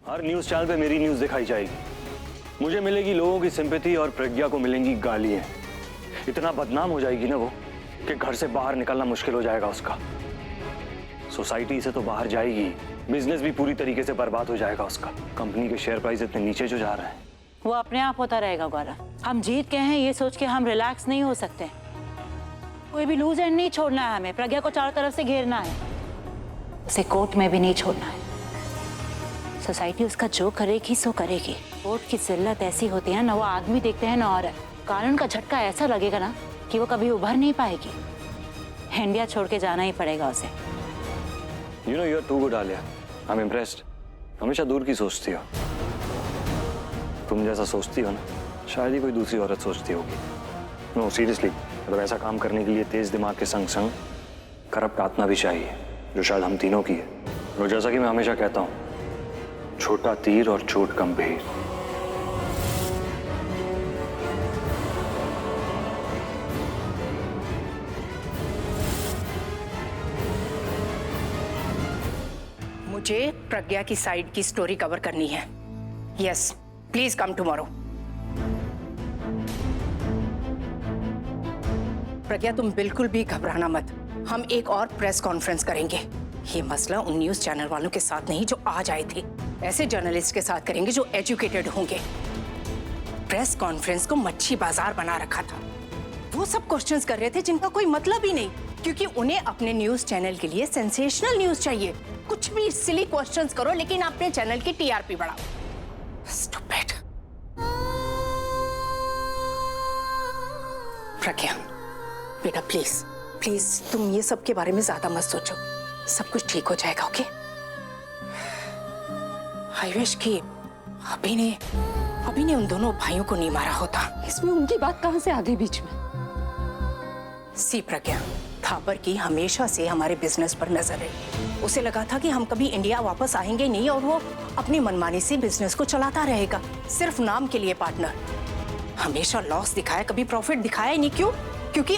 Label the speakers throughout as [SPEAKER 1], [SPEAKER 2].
[SPEAKER 1] हर news channel पे मेरी news दिखाई जाएगी, मुझे मिलेगी लोगों की सिंपैथी और प्रज्ञा को मिलेंगी गालियां। इतना बदनाम हो जाएगी ना वो कि घर से बाहर निकलना मुश्किल हो जाएगा उसका। सोसाइटी से तो बाहर जाएगी, बिजनेस भी पूरी तरीके से बर्बाद हो जाएगा उसका। कंपनी के शेयर प्राइस इतने नीचे जो जा रहे हैं।
[SPEAKER 2] वो अपने आप होता रहेगा गौरव। हम जीत गए हैं ये सोच के हम रिलैक्स नहीं हो सकते। कोई भी लूज एंड नहीं छोड़ना है हमें। प्रज्ञा को चारों तरफ से घेरना है, उसे कोर्ट में भी नहीं छोड़ना है। सोसाइटी उसका जो करेगी सो करेगी। कोर्ट की जिल्लत ऐसी होती है ना, वो आदमी देखते हैं ना औरत। कानून का झटका ऐसा लगेगा ना कि वो कभी उभर नहीं पाएगी। इंडिया छोड़ के जाना ही पड़ेगा उसे।
[SPEAKER 1] You know you're too good, Alia. I'm impressed. हमेशा दूर की सोचती हो। तुम जैसा सोचती हो ना, शायद ही कोई दूसरी औरत सोचती होगी। नो सीरियसली, मतलब ऐसा काम करने के लिए तेज दिमाग के संग संग करप्ट आत्मा भी चाहिए, जो शायद हम तीनों की है। और जैसा कि मैं हमेशा कहता हूँ, छोटा तीर और चोट गंभीर।
[SPEAKER 3] मुझे प्रज्ञा की साइड की स्टोरी कवर करनी है। Yes, please come tomorrow. Pragya तुम बिल्कुल भी घबराना मत। हम एक और प्रेस कॉन्फ्रेंस करेंगे। ये मसला उन न्यूज चैनल वालों के साथ नहीं जो आज आए थे, ऐसे जर्नलिस्ट के साथ करेंगे जो एजुकेटेड होंगे। प्रेस कॉन्फ्रेंस को मच्छी बाजार बना रखा था। वो सब क्वेश्चंस कर रहे थे जिनका कोई मतलब ही नहीं, क्योंकि उन्हें अपने न्यूज चैनल के लिए सेंसेशनल न्यूज चाहिए। कुछ भी सिली क्वेश्चंस करो, लेकिन अपने चैनल की टीआरपी बढ़ाओ। स्टूपिड। प्रज्ञा बेटा, प्लीज प्लीज तुम ये सब के बारे में ज्यादा मत सोचो। सब कुछ ठीक हो जाएगा, ओके? आई विश कि अभी ने उन दोनों भाइयों को नहीं मारा होता।
[SPEAKER 4] इसमें उनकी बात कहां से आ गई बीच में?
[SPEAKER 3] सी प्रज्ञा, थापर की हमेशा से हमारे बिजनेस पर नजर रही। उसे लगा था कि हम कभी इंडिया वापस आएंगे नहीं और वो अपनी मनमानी से बिजनेस को चलाता रहेगा, सिर्फ नाम के लिए पार्टनर। हमेशा लॉस दिखाया, कभी प्रॉफिट दिखाया ही नहीं। क्यों? क्योंकि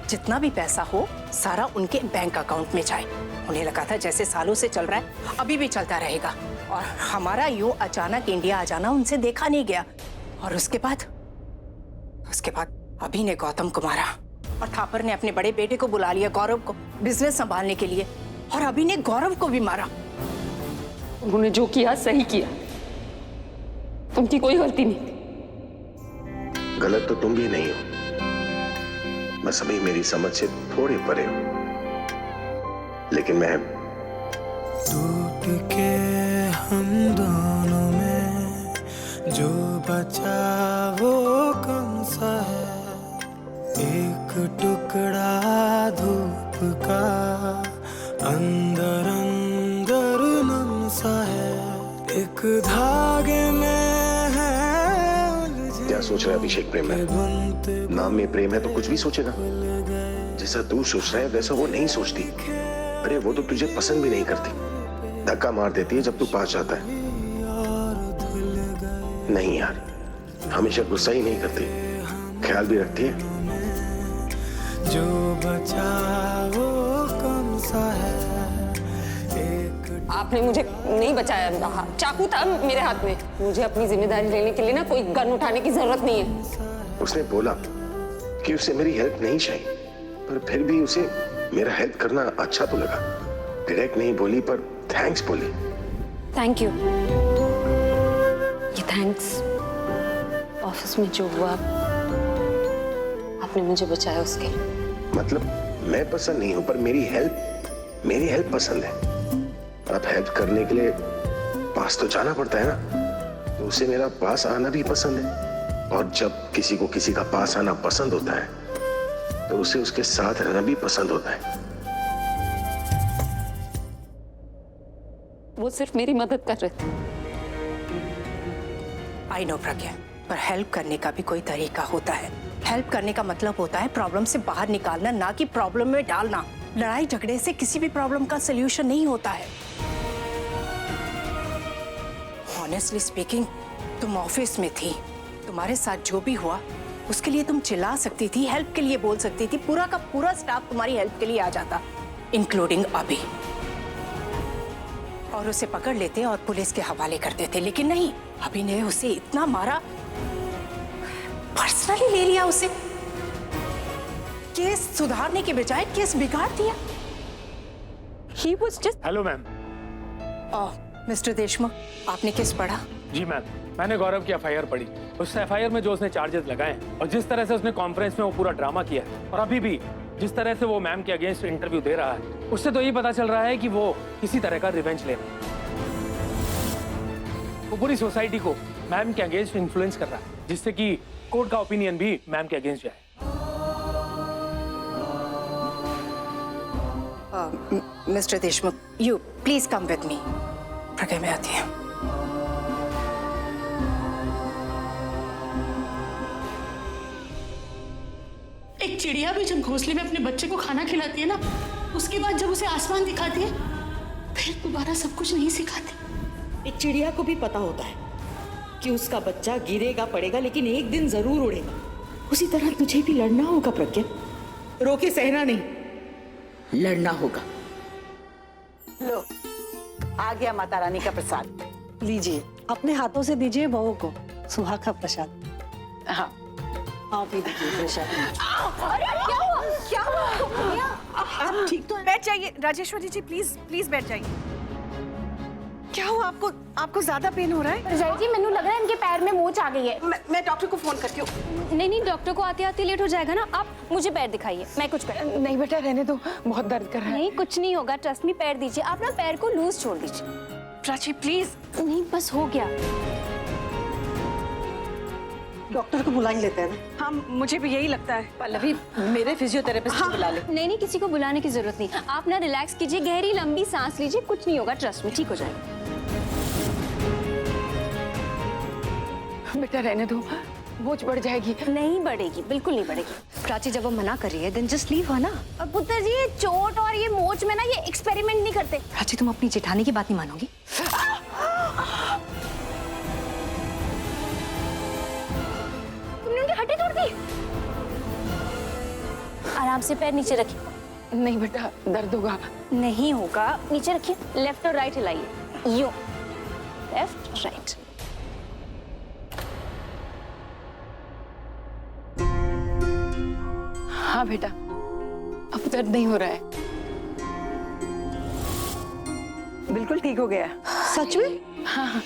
[SPEAKER 3] जितना भी पैसा हो सारा उनके बैंक अकाउंट में जाए। उन्हें लगा था जैसे सालों से चल रहा है अभी भी चलता रहेगा, और हमारा यूं अचानक इंडिया आ जाना उनसे देखा नहीं गया। और उसके बाद अभी ने गौतम को मारा, और थापर ने अपने बड़े बेटे को बुला लिया, गौरव को, बिजनेस संभालने के लिए, और अभी ने गौरव को भी मारा।
[SPEAKER 4] उन्होंने जो किया सही किया, उनकी कोई गलती नहीं थी।
[SPEAKER 5] गलत तो तुम भी नहीं हो, बस अभी मेरी समझ से थोड़े परे हो। लेकिन मैं
[SPEAKER 6] टूट के हम दोनों में जो बचा वो कौन सा है? एक टुकड़ा धूप का अंदर अंदर नम सा है, एक धागे में है।
[SPEAKER 5] क्या सोच रहा है अभिषेक प्रेम है? नाम में प्रेम है तो कुछ भी सोचेगा। जैसा तू सोच रहा है वैसा वो नहीं सोचती। अरे वो तो तुझे पसंद भी नहीं करती, धक्का मार देती है जब तू पास जाता है। नहीं यार, हमेशा गुस्सा ही नहीं करती, ख्याल भी रखती है।
[SPEAKER 6] जो बचा वो कौन सा है?
[SPEAKER 4] आपने मुझे नहीं बचाया, चाकू था मेरे हाथ में। मुझे अपनी जिम्मेदारी लेने के लिए ना कोई गन उठाने की जरूरत नहीं है।
[SPEAKER 5] उसने बोला कि उसे मेरी हेल्प नहीं चाहिए, पर फिर भी उसे मेरा हेल्प करना अच्छा तो लगा। डायरेक्ट नहीं बोली पर थैंक्स बोली।
[SPEAKER 4] Thank you. ये थैंक्स ऑफिस में जो हुआ, आपने मुझे बचाया उसके।
[SPEAKER 5] मतलब मैं पसंद नहीं हूं, पर मेरी हेल्प पसंद है। अब हेल्प करने के लिए पास तो जाना पड़ता है ना, तो उसे मेरा पास आना भी पसंद है। और जब किसी को किसी का पास आना पसंद होता है तो उसे उसके साथ रहना भी पसंद होता है।
[SPEAKER 4] वो सिर्फ मेरी मदद कर रहे थे।
[SPEAKER 3] आई नो प्रज्ञा, पर हेल्प करने का भी कोई तरीका होता है। हेल्प करने का मतलब होता है प्रॉब्लम से बाहर निकालना, ना कि प्रॉब्लम में डालना। लड़ाई झगड़े से किसी भी प्रॉब्लम का सलूशन नहीं होता है। ऑनेस्टली स्पीकिंग, तुम ऑफिस में थी, तुम्हारे साथ जो भी हुआ उसके लिए तुम चिल्ला सकती थी, हेल्प के लिए बोल सकती थी। पूरा का पूरा स्टाफ तुम्हारी हेल्प के लिए आ जाता, इंक्लूडिंग अभी। और उसे पकड़ लेते और पुलिस के हवाले कर देते, लेकिन नहीं, अभी ने उसे इतना मारा, पर्सनली ले लिया उसे। केस सुधारने के बजाय केस बिगाड़ दिया। He was just...
[SPEAKER 7] hello ma'am.
[SPEAKER 3] Mister Deshmukh, आपने केस पढ़ा?
[SPEAKER 7] जी मैम, मैंने गौरव की एफआईआर पढ़ी। उस एफआईआर में जो उसने चार्जेस लगाए हैं और जिस तरह से उसने कॉन्फ्रेंस में वो पूरा ड्रामा किया है, और अभी भी जिस तरह से वो मैम के अगेंस्ट इंटरव्यू दे रहा है, उससे तो ये पता चल रहा है कि वो किसी तरह का रिवेंज ले रहा है। वो पूरी सोसाइटी को मैम के अगेंस्ट इन्फ्लुएंस कर रहा है, जिससे कि कोर्ट का ओपिनियन भी मैम के अगेंस्ट जाए।
[SPEAKER 3] Mister Deshmukh, you please come with me. Pragya में आती है।
[SPEAKER 8] एक चिड़िया भी जब घोंसले में अपने बच्चे को खाना खिलाती है ना, उसके बाद जब उसे आसमान दिखाती है, फिर दोबारा सब कुछ नहीं सिखाती।
[SPEAKER 9] एक चिड़िया को भी पता होता है कि उसका बच्चा गिरेगा पड़ेगा, लेकिन एक दिन जरूर उड़ेगा। उसी तरह तुझे भी लड़ना होगा प्रज्ञा, रोके सहना नहीं, लड़ना होगा।
[SPEAKER 10] लो, आ गया माता रानी का प्रसाद।
[SPEAKER 9] लीजिए, अपने हाथों से दीजिए बहू को सुहाग का प्रसाद।
[SPEAKER 10] हाँ,
[SPEAKER 9] आप ही दीजिए प्रसाद।
[SPEAKER 3] क्या हुआ?
[SPEAKER 9] आप ठीक तो हैं?
[SPEAKER 11] बैठ जाइए राजेश्वरी जी, प्लीज प्लीज बैठ जाइए। क्या हुआ आपको? आपको ज्यादा पेन हो रहा है?
[SPEAKER 12] रजाई जी, मैंने लग रहा है इनके पैर में मोच आ गई है।
[SPEAKER 11] मैं डॉक्टर को फोन करती हूँ।
[SPEAKER 12] नहीं नहीं, डॉक्टर को आते आते लेट हो जाएगा ना। आप मुझे पैर दिखाइए, मैं कुछ कर।
[SPEAKER 11] नहीं बेटा, रहने दो, बहुत दर्द कर रहा है।
[SPEAKER 12] नहीं, कुछ नहीं होगा, ट्रस्ट मी। पैर दीजिए, आप ना पैर को लूज छोड़ दीजिए।
[SPEAKER 11] प्राची प्लीज।
[SPEAKER 12] नहीं, बस हो गया।
[SPEAKER 9] डॉक्टर को बुला ही लेते हैं ना।
[SPEAKER 11] हाँ, मुझे भी यही लगता है।
[SPEAKER 10] पल्लवी, मेरे फिजियोथेरेपिस्ट को बुला ले।
[SPEAKER 12] नहीं नहीं, किसी को बुलाने की जरूरत नहीं। आप ना रिलैक्स कीजिए, गहरी लंबी सांस लीजिए, कुछ नहीं होगा, ट्रस्ट मी, ठीक हो जाएगा।
[SPEAKER 11] बेटा रहने दो, बोझ बढ़ जाएगी।
[SPEAKER 12] नहीं बढ़ेगी, बिल्कुल नहीं बढ़ेगी।
[SPEAKER 11] प्राची जब वो मना कर रही है, देन जस्ट लीव हर ना।
[SPEAKER 12] अब पुत्र जी, ये चोट और ये मोच में ना ये एक्सपेरिमेंट नहीं करते।
[SPEAKER 11] प्राची, तुम अपनी जेठानी की बात नहीं मानोगी?
[SPEAKER 12] तुमने उनकी हड्डी तोड़ दी। आराम से पैर नीचे रखिए।
[SPEAKER 11] नहीं बेटा, दर्द होगा।
[SPEAKER 12] नहीं होगा, नीचे रखिए। लेफ्ट और राइट हिलाइए, यूं, लेफ्ट राइट।
[SPEAKER 11] हाँ बेटा, अब दर्द नहीं हो रहा है, बिल्कुल ठीक हो गया।
[SPEAKER 9] सच में?
[SPEAKER 11] हाँ।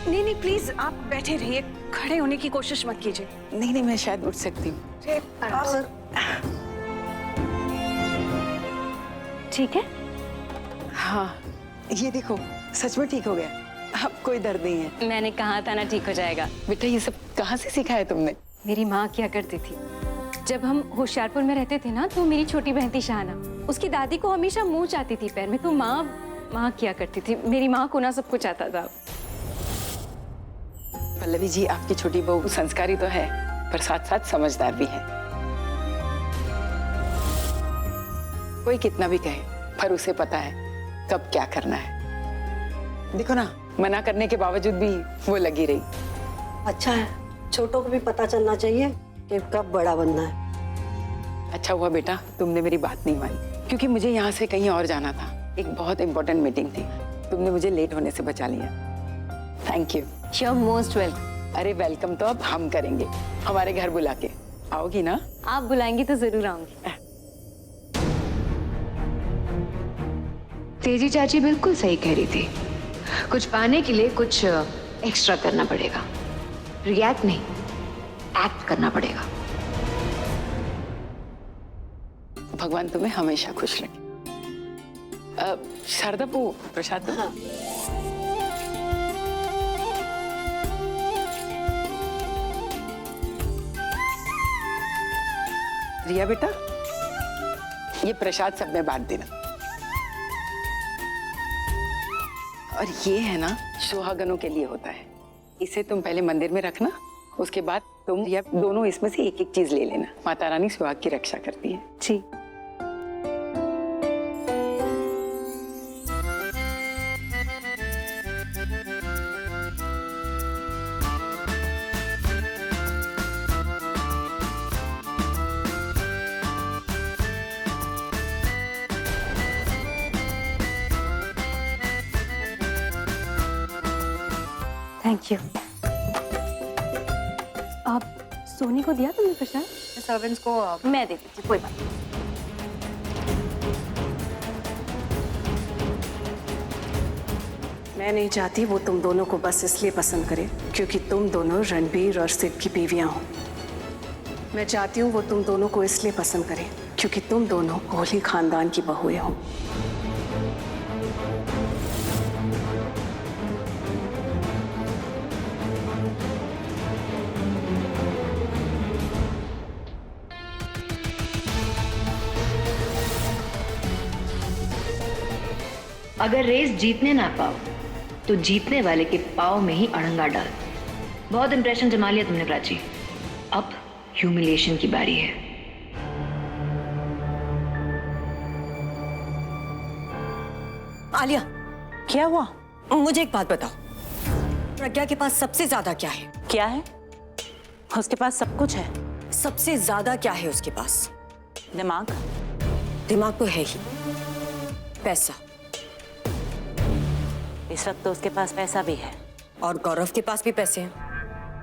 [SPEAKER 11] नहीं नहीं, प्लीज आप बैठे रहिए, खड़े होने की कोशिश मत कीजिए। नहीं नहीं, मैं शायद उठ सकती हूँ।
[SPEAKER 12] ठीक है?
[SPEAKER 11] हाँ, ये देखो, सच में ठीक हो गया, अब कोई दर्द नहीं है।
[SPEAKER 12] मैंने कहा था ना, ठीक हो जाएगा।
[SPEAKER 11] बेटा, ये सब कहाँ से सीखा है तुमने?
[SPEAKER 12] मेरी माँ क्या करती थी, जब हम होशियारपुर में रहते थे ना, तो मेरी छोटी बहन थी शाहना, उसकी दादी को हमेशा मोच आती थी पैर में, तो माँ क्या करती थी, मेरी माँ को ना सब कुछ आता था।
[SPEAKER 11] पल्लवी जी, आपकी छोटी बहू संस्कारी तो है, पर साथ साथ समझदार भी है। कोई कितना भी कहे, पर उसे पता है कब क्या करना है। देखो ना, मना करने के बावजूद भी वो लगी रही।
[SPEAKER 9] अच्छा है, छोटों को भी पता चलना चाहिए कि कब बड़ा बनना है।
[SPEAKER 11] अच्छा हुआ बेटा तुमने मेरी बात नहीं मानी, क्योंकि मुझे यहाँ से कहीं और जाना था, एक बहुत इंपॉर्टेंट मीटिंग थी। तुमने मुझे लेट होने से बचा लिया, thank you.
[SPEAKER 12] You are most welcome.
[SPEAKER 11] अरे वेलकम तो अब हम करेंगे, हमारे घर बुला के। आओगी ना?
[SPEAKER 12] आप बुलाएंगी तो जरूर आऊंगी।
[SPEAKER 13] तेजी चाची बिल्कुल सही कह रही थी, कुछ पाने के लिए कुछ एक्स्ट्रा करना पड़ेगा, रिएक्ट नहीं, एक्ट करना पड़ेगा।
[SPEAKER 11] भगवान तुम्हें हमेशा खुश रखे। शारदा, वो प्रसाद दो।
[SPEAKER 9] हाँ।
[SPEAKER 11] रिया बेटा, ये प्रसाद सब में बांट देना। और ये है ना, सुहागनों के लिए होता है, इसे तुम पहले मंदिर में रखना, उसके बाद तुम या दोनों इसमें से एक एक चीज ले लेना। माता रानी सुहाग की रक्षा करती है।
[SPEAKER 9] जी।
[SPEAKER 12] Thank you. आप सोनी को दिया तुमने प्रसाद?
[SPEAKER 3] सर्वेंट्स को
[SPEAKER 12] मैं दे देती, कोई बात नहीं।
[SPEAKER 3] मैं नहीं चाहती वो तुम दोनों को बस इसलिए पसंद करे क्योंकि तुम दोनों रणबीर और सिद्ध की बीवियां हो। मैं चाहती हूँ वो तुम दोनों को इसलिए पसंद करे क्योंकि तुम दोनों कोहली खानदान की बहुएं हो।
[SPEAKER 13] अगर रेस जीतने ना पाओ तो जीतने वाले के पाव में ही अड़ंगा डाल। बहुत इंप्रेशन जमा लिया तुमने प्राची, अब ह्यूमिलिएशन की बारी है।
[SPEAKER 3] आलिया,
[SPEAKER 2] क्या हुआ?
[SPEAKER 3] मुझे एक बात बताओ, प्रज्ञा के पास सबसे ज्यादा क्या है?
[SPEAKER 2] क्या है? उसके पास सब कुछ है।
[SPEAKER 3] सबसे ज्यादा क्या है उसके पास?
[SPEAKER 2] दिमाग।
[SPEAKER 3] दिमाग तो है ही, पैसा।
[SPEAKER 2] इस वक्त तो उसके पास पैसा भी है
[SPEAKER 3] और गौरव के पास भी पैसे हैं।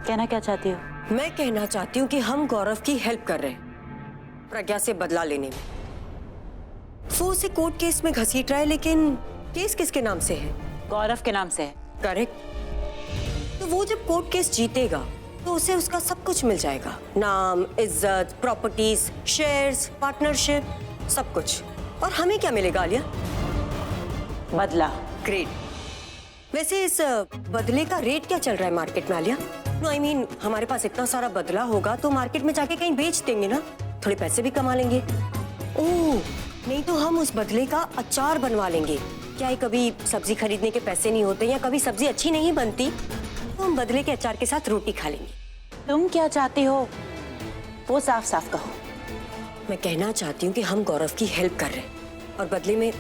[SPEAKER 2] कहना क्या चाहती हो?
[SPEAKER 3] मैं कहना चाहती हूँ कि हम गौरव की हेल्प कर रहे हैं प्रज्ञा से बदला लेने में। वो उसे कोर्ट केस में घसीट रहा है, लेकिन केस किसके नाम से है?
[SPEAKER 2] गौरव के नाम से है।
[SPEAKER 3] करेक्ट। तो वो जब कोर्ट केस जीतेगा तो उसे उसका सब कुछ मिल जाएगा, नाम, इज्जत, प्रॉपर्टीज, शेयर्स, पार्टनरशिप, सब कुछ। और हमें क्या मिलेगा आलिया?
[SPEAKER 2] बदला।
[SPEAKER 3] ग्रेट। वैसे इस बदले का रेट क्या चल रहा है मार्केट में आलिया? नो आई मीन, हमारे पास इतना सारा बदला होगा तो मार्केट में जाके कहीं बेच देंगे ना, थोड़े पैसे भी कमा लेंगे। ओह, नहीं तो हम उस बदले का अचार बनवा लेंगे। क्या है, कभी सब्जी खरीदने के पैसे नहीं होते या कभी सब्जी अच्छी नहीं बनती तो हम बदले के अचार के साथ रोटी खा लेंगे।
[SPEAKER 2] तुम क्या चाहती हो वो साफ साफ कहो।
[SPEAKER 3] मैं कहना चाहती हूँ कि हम गौरव की हेल्प कर रहे हैं और बदले में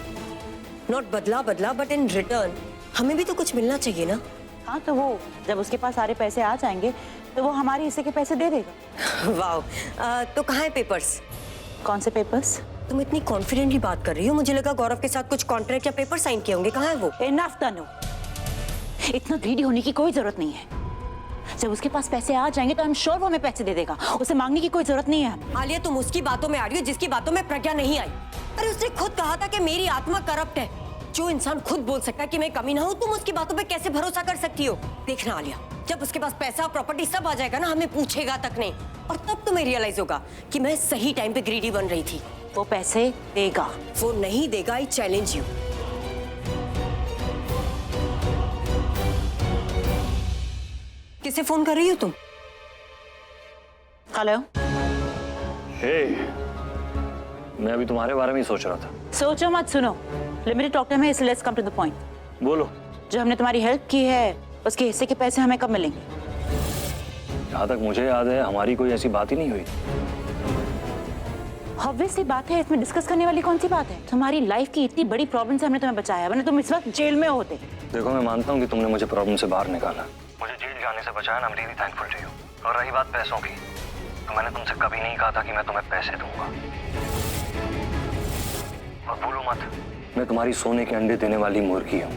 [SPEAKER 3] नॉट बदला बट इन रिटर्न हमें भी तो कुछ मिलना चाहिए ना।
[SPEAKER 2] हाँ, तो वो जब उसके पास सारे पैसे आ जाएंगे तो वो हमारे हिस्से के पैसे दे देगा।
[SPEAKER 3] वाह, तो कहाँ है पेपर्स?
[SPEAKER 2] कौन से पेपर्स?
[SPEAKER 3] तुम इतनी कॉन्फिडेंटली बात कर रही हो, मुझे लगा गौरव के साथ कुछ कॉन्ट्रैक्ट या पेपर साइन किए होंगे। कहाँ है वो?
[SPEAKER 2] इनफ तनु, इतना ग्रीडी होने की कोई जरूरत नहीं है। जब उसके पास पैसे आ जाएंगे तो हम श्योर वो हमें पैसे दे देगा, उसे मांगने की कोई जरूरत नहीं है।
[SPEAKER 3] आलिया, तुम उसकी बातों में आ रही हो जिसकी बातों में प्रज्ञा नहीं आई। अरे उसने खुद कहा था कि मेरी आत्मा करप्ट है। जो इंसान खुद बोल सकता है कि मैं कमी ना हूं, तुम उसकी बातों पे कैसे भरोसा कर सकती हो? देखना आलिया, जब उसके पास पैसा प्रॉपर्टी सब आ जाएगा ना, हमें पूछेगा तक नहीं, और तब तुम्हें रियलाइज होगा कि मैं सही टाइम पे ग्रीडी बन रही थी।
[SPEAKER 2] वो पैसे देगा।
[SPEAKER 3] वो नहीं देगा, आई चैलेंज यू। किसे फोन कर रही हो तुम?
[SPEAKER 2] हेलो।
[SPEAKER 1] हे, मैं अभी तुम्हारे बारे में ही सोच रहा था।
[SPEAKER 2] सोचो मत, सुनो। लिमिटेड टॉक टाइम है, इसलिए let's come to the point.
[SPEAKER 1] बोलो।
[SPEAKER 2] जो हमने तुम्हारी हेल्प की है उसके हिस्से के पैसे हमें कब मिलेंगे?
[SPEAKER 1] जहाँ तक मुझे याद है हमारी कोई ऐसी बात ही नहीं हुई।
[SPEAKER 2] ऑब्वियसली बात है, इसमें डिस्कस करने वाली कौन सी बात है? तुम्हारी लाइफ की इतनी बड़ी प्रॉब्लम से हमने तुम्हें बचाया, वरना तुम इस वक्त जेल में होते।
[SPEAKER 1] देखो, मैं मानता हूँ कि तुमने मुझे प्रॉब्लम से बाहर निकाला, मुझे जेल जाने से बचाया, I'm really thankful to you। और रही बात पैसों की, तो मैंने तुमसे कभी नहीं कहा था कि मैं तुम्हें पैसे दूंगा। और भूलो मत, मैं तुम्हारी सोने के अंडे देने वाली मुर्गी हूँ।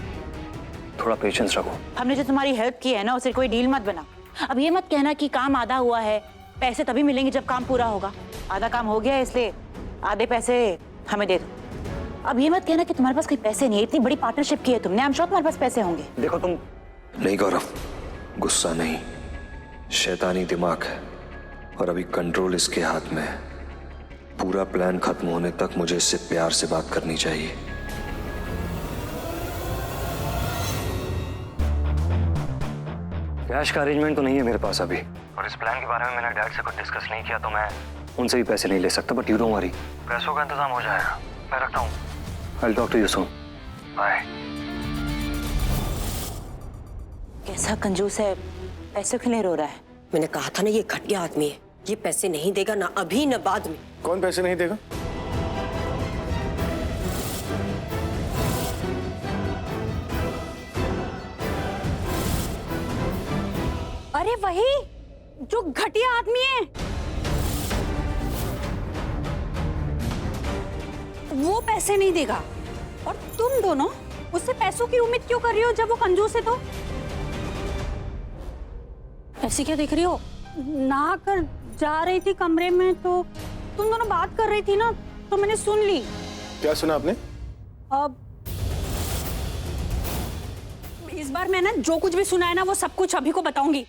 [SPEAKER 1] थोड़ा पेशेंस रखो।
[SPEAKER 2] हमने जो तुम्हारी हेल्प की है ना, उसे कोई डील मत बना। अब ये मत कहना कि काम आधा हुआ है, पैसे तभी मिलेंगे जब काम पूरा होगा। आधा काम हो गया है, इसलिए आधे पैसे हमें दे दो। अब ये मत कहना कि तुम्हारे पास कोई पैसे नहीं है। इतनी बड़ी पार्टनरशिप की है तुमने, आई एम श्योर तुम्हारे पास पैसे होंगे।
[SPEAKER 1] देखो तुम।
[SPEAKER 5] नहीं गौरव, गुस्सा नहीं, शैतानी दिमाग है और अभी कंट्रोल इसके हाथ में है। पूरा प्लान खत्म होने तक मुझे इससे प्यार से बात करनी चाहिए।
[SPEAKER 1] कैश का अरेंजमेंट तो नहीं है मेरे पास अभी, और इस प्लान के बारे में मैंने डैड से कुछ डिस्कस नहीं किया, तो मैं उनसे भी पैसे नहीं ले सकता। बट यू डोंट वरी, पैसों का इंतजाम हो जाएगा। मैं रखता हूँ। I will talk to you soon. Bye.
[SPEAKER 2] कैसा कंजूस है, पैसों के लिए रो रहा है।
[SPEAKER 3] मैंने कहा था ना, ये घटिया आदमी है। ये पैसे नहीं देगा, ना अभी ना बाद में।
[SPEAKER 5] कौन पैसे नहीं देगा?
[SPEAKER 12] अरे वही जो घटिया आदमी है, वो पैसे नहीं देगा। और तुम दोनों उससे पैसों की उम्मीद क्यों कर रही हो जब वो कंजूस है? तो
[SPEAKER 8] ऐसे क्या देख रही हो? नहा कर जा रही थी कमरे में तो तुम दोनों बात कर रही थी ना, तो मैंने सुन ली।
[SPEAKER 5] क्या सुना आपने?
[SPEAKER 8] अब इस बार मैं ना जो कुछ भी सुना है ना वो सब कुछ अभी को बताऊंगी।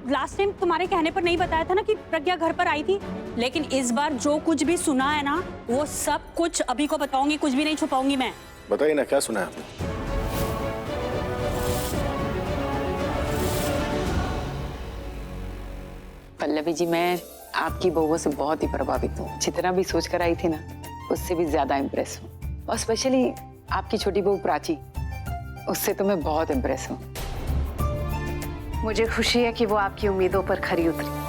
[SPEAKER 8] लास्ट टाइम तुम्हारे कहने पर नहीं बताया था ना कि प्रज्ञा घर पर आई थी, लेकिन इस बार जो कुछ भी सुना है ना वो सब कुछ अभी को बताऊंगी, कुछ भी नहीं छुपाऊंगी मैं।
[SPEAKER 5] बताइए ना, क्या सुना है आपने?
[SPEAKER 11] पल्लवी जी, मैं आपकी बहुओं से बहुत ही प्रभावित हूँ। जितना भी सोच कर आई थी ना, उससे भी ज्यादा इम्प्रेस हूँ। और स्पेशली आपकी छोटी बहू प्राची, उससे तो मैं बहुत इम्प्रेस हूँ।
[SPEAKER 10] मुझे खुशी है कि वो आपकी उम्मीदों पर खरी उतरी।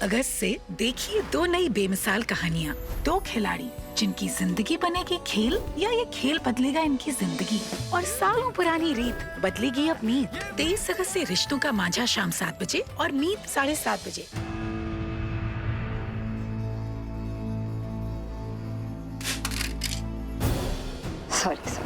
[SPEAKER 9] अगस्त से देखिए 2 नई बेमिसाल कहानियाँ, 2 खिलाड़ी जिनकी जिंदगी बनेगी खेल या ये खेल बदलेगा इनकी जिंदगी। और सालों पुरानी रीत बदलेगी अब नीत। 23 अगस्त से रिश्तों का मांझा शाम 7 बजे और नीत 7:30 बजे।
[SPEAKER 11] सॉरी।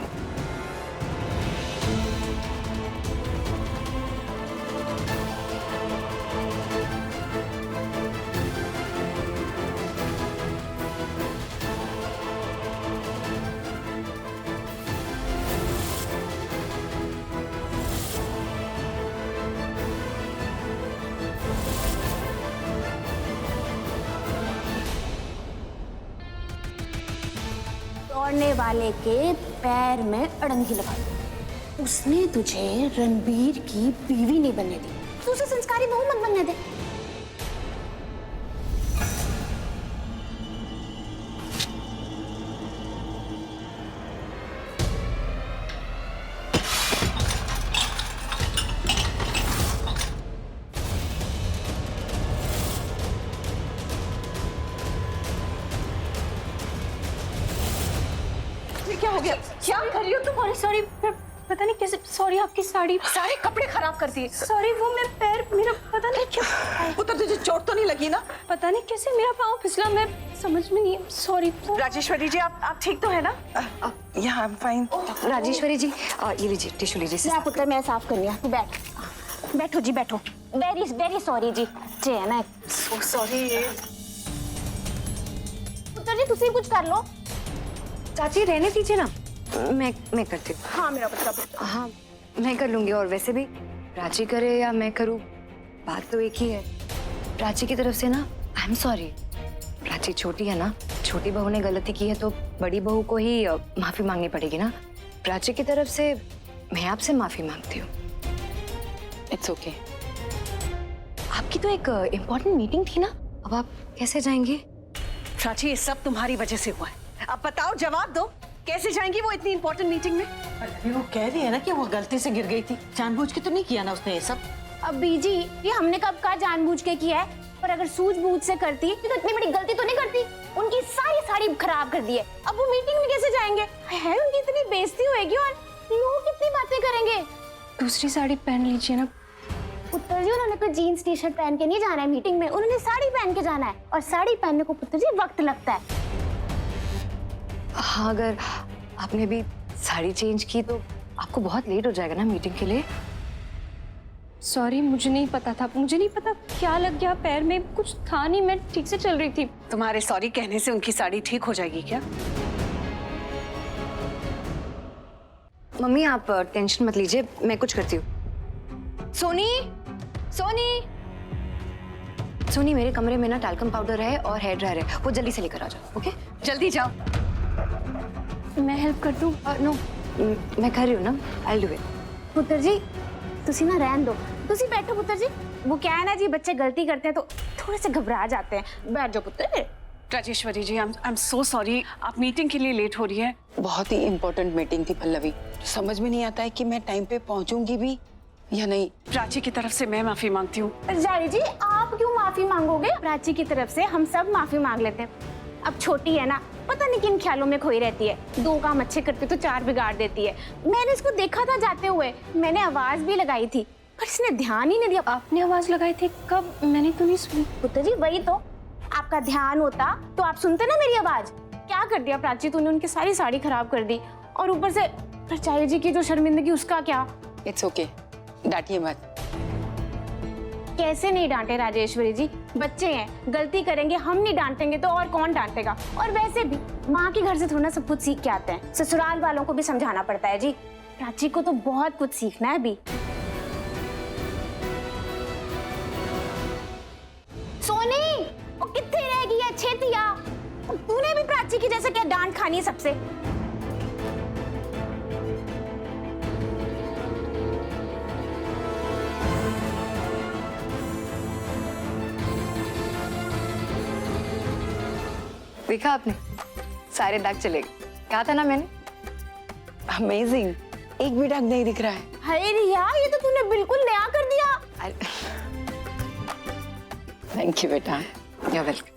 [SPEAKER 14] दौड़ने वाले के पैर में अड़ंगी लगा दी। उसने तुझे रणबीर की बीवी नहीं बनने दी, तो उसे संस्कारी बहू मत बनने दे।
[SPEAKER 3] क्या हो गया? क्या कर रही हो तुम?
[SPEAKER 12] सॉरी, पता नहीं कैसे, सॉरी आपकी साड़ी,
[SPEAKER 3] सारे कपड़े खराब कर दिए।
[SPEAKER 12] सॉरी, वो मैं पैर, मेरा पता नहीं क्यों।
[SPEAKER 3] पुत्र तुझे चोट तो नहीं लगी ना?
[SPEAKER 12] पता नहीं कैसे मेरा पाँव फिसला, मैं समझ में नहीं। सॉरी।
[SPEAKER 3] राजेश्वरी जी, आप ठीक तो है ना?
[SPEAKER 11] या आई एम फाइन।
[SPEAKER 12] राजेश्वरी जी, ये लीजिए टिश्यू लीजिए।
[SPEAKER 14] मैं पुत्र मैं साफ कर लिया, तू बैठ। बैठो जी बैठो। वेरी वेरी सॉरी जी। है ना,
[SPEAKER 3] सो सॉरी।
[SPEAKER 14] पुत्र जी तुसी कुछ कर लो।
[SPEAKER 12] चाची रहने दीजिए ना, मैं करती हूँ।
[SPEAKER 14] हाँ मेरा बच्चा।
[SPEAKER 12] हाँ मैं कर लूंगी। और वैसे भी प्राची करे या मैं करूँ, बात तो एक ही है। प्राची की तरफ से ना आई एम सॉरी। प्राची छोटी है ना, छोटी बहू ने गलती की है तो बड़ी बहू को ही माफी मांगनी पड़ेगी ना। प्राची की तरफ से मैं आपसे माफी मांगती हूँ।
[SPEAKER 11] It's okay.
[SPEAKER 12] आपकी तो एक इम्पोर्टेंट मीटिंग थी ना, अब आप कैसे जाएंगे?
[SPEAKER 3] प्राची, ये सब तुम्हारी वजह से हुआ है। अब बताओ, जवाब दो, कैसे जाएंगी वो इतनी इंपॉर्टेंट मीटिंग में?
[SPEAKER 10] अभी वो कह रही है ना कि वो गलती से गिर गई थी, जानबूझ के तो नहीं किया ना उसने ये सब।
[SPEAKER 14] अब बीजी, ये हमने कब कहा जानबूझ के किया है? पर अगर सूझबूझ से करती तो इतनी बड़ी गलती तो नहीं करती। उनकी सारी साड़ी खराब कर दी है, अब वो मीटिंग में कैसे जाएंगे? है उनकी इतनी बेइज्जती होगी और लोग कितनी बातें करेंगे।
[SPEAKER 12] दूसरी साड़ी पहन लीजिए ना।
[SPEAKER 14] पुत्र जी, उन्होंने तो जीन्स टी शर्ट पहन के नहीं जाना है मीटिंग में, उन्होंने साड़ी पहन के जाना है। और साड़ी पहनने को पुत्र जी वक्त लगता है।
[SPEAKER 12] हाँ, अगर आपने भी साड़ी चेंज की तो आपको बहुत लेट हो जाएगा ना मीटिंग के लिए। सॉरी, मुझे नहीं पता था, मुझे नहीं पता क्या लग गया पैर में, कुछ था नहीं, मैं ठीक से चल रही थी।
[SPEAKER 3] तुम्हारे सॉरी कहने से उनकी साड़ी ठीक हो जाएगी क्या?
[SPEAKER 12] मम्मी आप टेंशन मत लीजिए, मैं कुछ करती हूँ। सोनी, सोनी, सोनी, मेरे कमरे में ना टैल्कम पाउडर है और हेयर ड्रायर है, वो जल्दी से लेकर आ जाओ। ओके,
[SPEAKER 3] जल्दी जाओ।
[SPEAKER 12] मैं हेल्प कर दूँ? नो, मैं कर रही हूँ ना, आई डू इट।
[SPEAKER 14] पुत्र जी तुसी ना रहन दो, तुसी बैठो पुत्र जी। वो क्या है ना जी, बच्चे गलती करते हैं तो थोड़े से घबरा जाते हैं। बैठ जाओ पुत्र।
[SPEAKER 3] राजेश्वरी जी, आई एम सो सॉरी, आप मीटिंग के लिए लेट हो रही है।
[SPEAKER 11] बहुत ही इम्पोर्टेंट मीटिंग थी पल्लवी, समझ में नहीं आता है कि मैं टाइम पे पहुंचूंगी भी या नहीं।
[SPEAKER 3] प्राची की तरफ से मैं माफी मांगती हूँ।
[SPEAKER 14] जारी जी, आप क्यों माफी मांगोगे? प्राची की तरफ से हम सब माफी मांग लेते हैं। अब छोटी है ना, पता नहीं किन ख्यालों में खोई रहती है, 2 काम अच्छे करती तो 4 बिगाड़ देती है। मैंने इसको देखा था जाते हुए, मैंने आवाज भी लगाई थी, पर इसने ध्यान ही नहीं दिया।
[SPEAKER 12] आपने आवाज लगाई थी कब? मैंने तो नहीं सुनी।
[SPEAKER 14] पुत्र जी वही तो, आपका ध्यान होता तो आप सुनते ना मेरी आवाज। क्या कर दिया प्राची तूने, उनकी सारी साड़ी खराब कर दी, और ऊपर से प्राचार्य जी की जो शर्मिंदगी उसका क्या।
[SPEAKER 11] इट्स ओके, डांटिए मत।
[SPEAKER 14] कैसे नहीं डांटे राजेश्वरी जी, बच्चे हैं, गलती करेंगे, हम नहीं डांटेंगे तो और कौन डांटेगा। और वैसे भी माँ के घर से थोड़ा सब कुछ सीख के आते हैं, ससुराल वालों को भी समझाना पड़ता है जी। प्राची को तो बहुत कुछ सीखना है अभी। सोनी, वो कितने रह गई है छेतिया, तूने भी प्राची की जैसे क्या डांट खानी है सबसे।
[SPEAKER 12] देखा आपने, सारे दाग चले गए। कहा था ना मैंने।
[SPEAKER 11] अमेजिंग, एक भी दाग नहीं दिख रहा है।
[SPEAKER 14] हाय रिया, ये तो तूने बिल्कुल नया कर दिया।
[SPEAKER 11] थैंक यू बेटा।
[SPEAKER 12] You're welcome।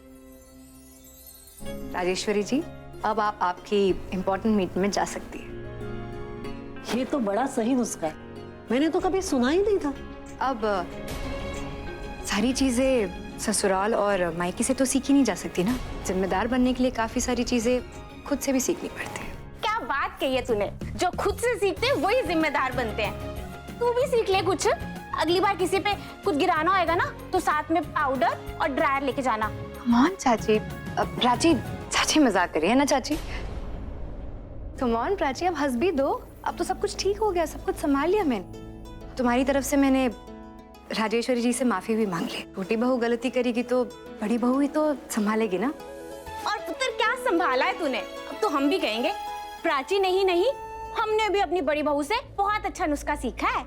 [SPEAKER 12] राजेश्वरी जी, अब आप आपकी इम्पोर्टेंट मीटिंग में जा सकती है।
[SPEAKER 15] ये तो बड़ा सही नुस्खा है, मैंने तो कभी सुना ही नहीं था।
[SPEAKER 12] अब सारी चीजें ससुराल और मायके से तो सीखी नहीं जा सकती ना। जिम्मेदार बनने के लिए काफी सारी चीजें खुद से भी सीखनी पड़ती है।
[SPEAKER 14] क्या बात कही है तूने, जो खुद से सीखते हैं वही जिम्मेदार बनते हैं। तू भी सीख ले कुछ, अगली बार किसी पे कुछ गिराना होएगा ना तो साथ में पाउडर और ड्रायर लेके जाना।
[SPEAKER 12] कमॉन चाची, प्राची, चाची मजाक कर रही है ना चाची। कमॉन प्राची, अब हंस भी दो। अब तो सब कुछ ठीक हो गया, सब कुछ संभाल लिया मैंने। तुम्हारी तरफ से मैंने राजेश्वरी जी से माफी भी मांग ली। छोटी बहू गलती करेगी तो बड़ी बहू ही तो संभालेगी ना।
[SPEAKER 14] और पुत्र क्या संभाला है तूने, अब तो हम भी कहेंगे प्राची नहीं, हमने भी अपनी बड़ी बहू से बहुत अच्छा नुस्खा सीखा है।